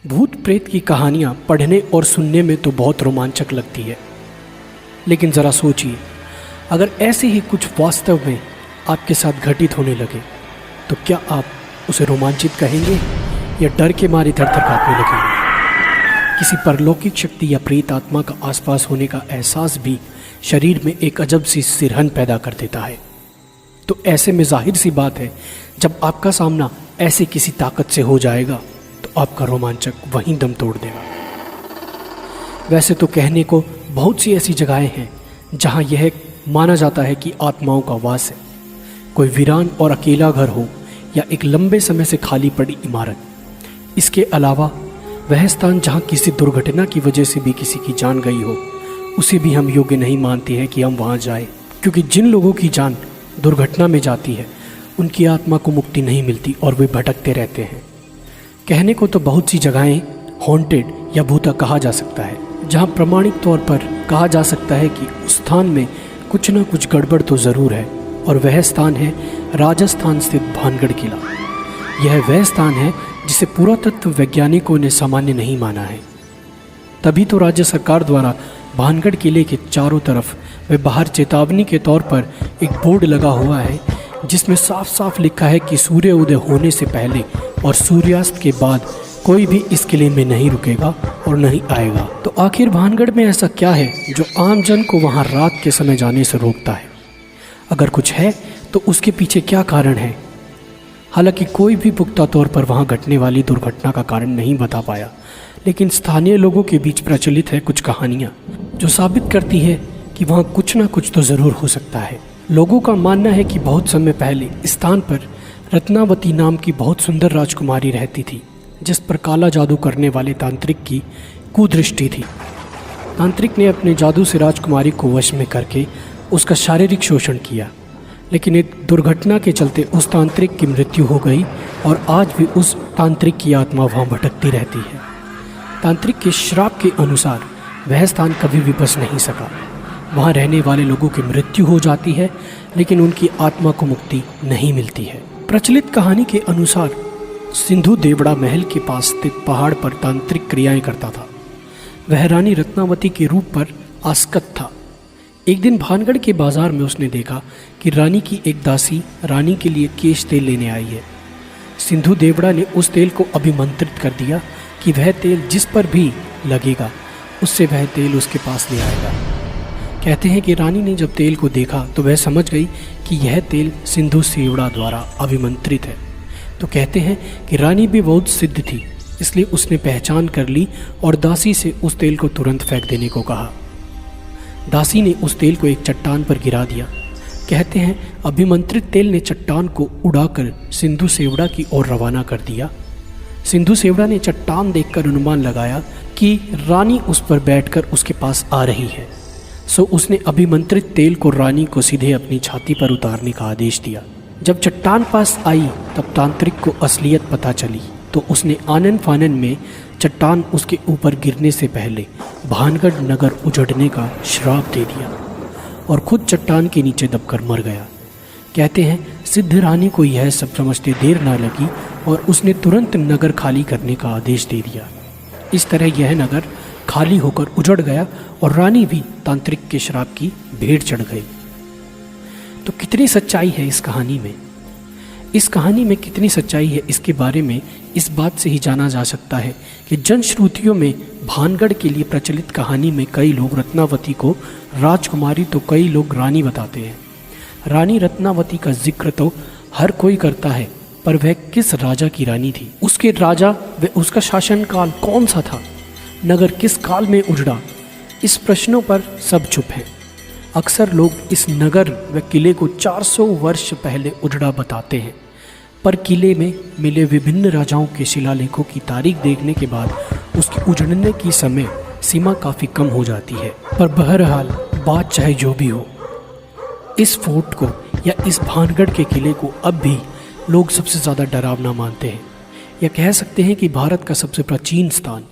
भूत प्रेत की कहानियाँ पढ़ने और सुनने में तो बहुत रोमांचक लगती है, लेकिन ज़रा सोचिए, अगर ऐसे ही कुछ वास्तव में आपके साथ घटित होने लगे तो क्या आप उसे रोमांचित कहेंगे या डर के मारे थर-थर काँपने लगेंगे। किसी परलौकिक शक्ति या प्रेत आत्मा का आसपास होने का एहसास भी शरीर में एक अजब सी सिरहन पैदा कर देता है। तो ऐसे में जाहिर सी बात है, जब आपका सामना ऐसे किसी ताकत से हो जाएगा तो आपका रोमांचक वहीं दम तोड़ देगा। वैसे तो कहने को बहुत सी ऐसी जगहें हैं जहां यह माना जाता है कि आत्माओं का वास है। कोई वीरान और अकेला घर हो या एक लंबे समय से खाली पड़ी इमारत। इसके अलावा वह स्थान जहां किसी दुर्घटना की वजह से भी किसी की जान गई हो, उसे भी हम योग्य नहीं मानते हैं कि हम वहां जाएं, क्योंकि जिन लोगों की जान दुर्घटना में जाती है उनकी आत्मा को मुक्ति नहीं मिलती और वे भटकते रहते हैं। कहने को तो बहुत सी जगहें हॉन्टेड या भूता कहा जा सकता है, जहां प्रमाणिक तौर पर कहा जा सकता है कि उस स्थान में कुछ न कुछ गड़बड़ तो ज़रूर है, और वह स्थान है राजस्थान स्थित भानगढ़ किला। यह वह स्थान है जिसे पुरातत्व वैज्ञानिकों ने सामान्य नहीं माना है। तभी तो राज्य सरकार द्वारा भानगढ़ किले के चारों तरफ व बाहर चेतावनी के तौर पर एक बोर्ड लगा हुआ है, जिसमें साफ साफ लिखा है कि सूर्य उदय होने से पहले और सूर्यास्त के बाद कोई भी इस किले में नहीं रुकेगा और नहीं आएगा। तो आखिर भानगढ़ में ऐसा क्या है जो आम जन को वहां रात के समय जाने से रोकता है? अगर कुछ है तो उसके पीछे क्या कारण है? हालांकि कोई भी पुख्ता तौर पर वहां घटने वाली दुर्घटना का कारण नहीं बता पाया, लेकिन स्थानीय लोगों के बीच प्रचलित है कुछ कहानियां जो साबित करती है कि वहां कुछ ना कुछ तो ज़रूर हो सकता है। लोगों का मानना है कि बहुत समय पहले इस स्थान पर रत्नावती नाम की बहुत सुंदर राजकुमारी रहती थी, जिस पर काला जादू करने वाले तांत्रिक की कुदृष्टि थी। तांत्रिक ने अपने जादू से राजकुमारी को वश में करके उसका शारीरिक शोषण किया, लेकिन एक दुर्घटना के चलते उस तांत्रिक की मृत्यु हो गई और आज भी उस तांत्रिक की आत्मा वहाँ भटकती रहती है। तांत्रिक के श्राप के अनुसार वह स्थान कभी भी बच नहीं सका। वहाँ रहने वाले लोगों की मृत्यु हो जाती है, लेकिन उनकी आत्मा को मुक्ति नहीं मिलती है। प्रचलित कहानी के अनुसार सिंधु देवड़ा महल के पास स्थित पहाड़ पर तांत्रिक क्रियाएं करता था। वह रानी रत्नावती के रूप पर आसक्त था। एक दिन भानगढ़ के बाजार में उसने देखा कि रानी की एक दासी रानी के लिए केश तेल लेने आई है। सिंधु देवड़ा ने उस तेल को अभिमंत्रित कर दिया कि वह तेल जिस पर भी लगेगा उससे वह तेल उसके पास ले आएगा। कहते हैं कि रानी ने जब तेल को देखा तो वह समझ गई कि यह तेल सिंधु सेवड़ा द्वारा अभिमंत्रित है। तो कहते हैं कि रानी भी बहुत सिद्ध थी, इसलिए उसने पहचान कर ली और दासी से उस तेल को तुरंत फेंक देने को कहा। दासी ने उस तेल को एक चट्टान पर गिरा दिया। कहते हैं अभिमंत्रित तेल ने चट्टान को उड़ाकर सिंधु सेवड़ा की ओर रवाना कर दिया। सिंधु सेवड़ा ने चट्टान देखकर अनुमान लगाया कि रानी उस पर बैठकर उसके पास आ रही है, सो उसने अभिमंत्रित तेल को रानी को सीधे अपनी छाती पर उतारने का आदेश दिया। जब चट्टान पास आई तब तांत्रिक को असलियत पता चली, तो उसने आनन फानन में चट्टान उसके ऊपर गिरने से पहले भानगढ़ नगर उजड़ने का श्राप दे दिया और खुद चट्टान के नीचे दबकर मर गया। कहते हैं सिद्ध रानी को यह सब समझते देर ना लगी और उसने तुरंत नगर खाली करने का आदेश दे दिया। इस तरह यह नगर खाली होकर उजड़ गया और रानी भी तांत्रिक के श्राप की भेंट चढ़ गई। तो कितनी सच्चाई है इस कहानी में? इस कहानी में कितनी सच्चाई है इसके बारे में इस बात से ही जाना जा सकता है कि जनश्रुतियों में भानगढ़ के लिए प्रचलित कहानी में कई लोग रत्नावती को राजकुमारी तो कई लोग रानी बताते हैं। रानी रत्नावती का जिक्र तो हर कोई करता है, पर वह किस राजा की रानी थी? उसके राजा व उसका शासनकाल कौन सा था? नगर किस काल में उजड़ा? इस प्रश्नों पर सब चुप हैं। अक्सर लोग इस नगर व किले को 400 वर्ष पहले उजड़ा बताते हैं, पर किले में मिले विभिन्न राजाओं के शिलालेखों की तारीख देखने के बाद उसके उजड़ने की समय सीमा काफ़ी कम हो जाती है। पर बहरहाल बात चाहे जो भी हो, इस फोर्ट को या इस भानगढ़ के किले को अब भी लोग सबसे ज़्यादा डरावना मानते हैं, या कह सकते हैं कि भारत का सबसे प्राचीन स्थान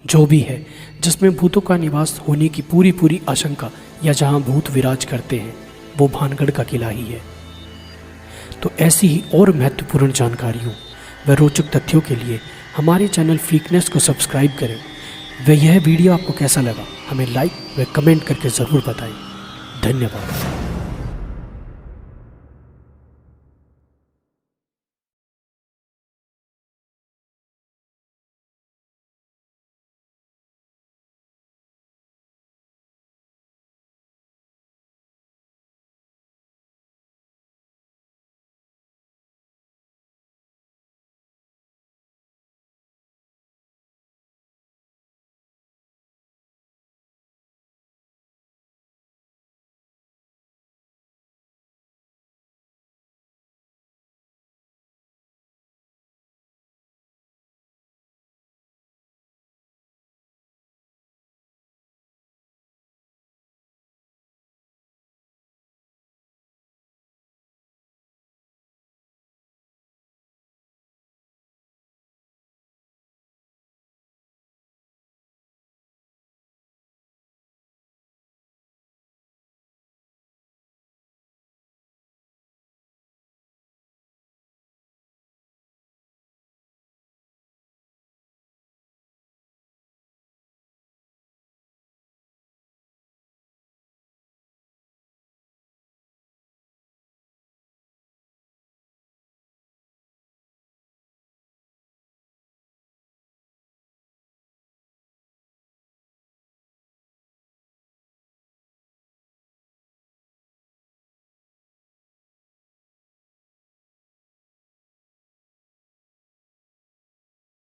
जो भी है जिसमें भूतों का निवास होने की पूरी आशंका या जहां भूत विराज करते हैं, वो भानगढ़ का किला ही है। तो ऐसी ही और महत्वपूर्ण जानकारियों व रोचक तथ्यों के लिए हमारे चैनल फ्रीकनेस को सब्सक्राइब करें। व यह वीडियो आपको कैसा लगा हमें लाइक व कमेंट करके ज़रूर बताएं। धन्यवाद।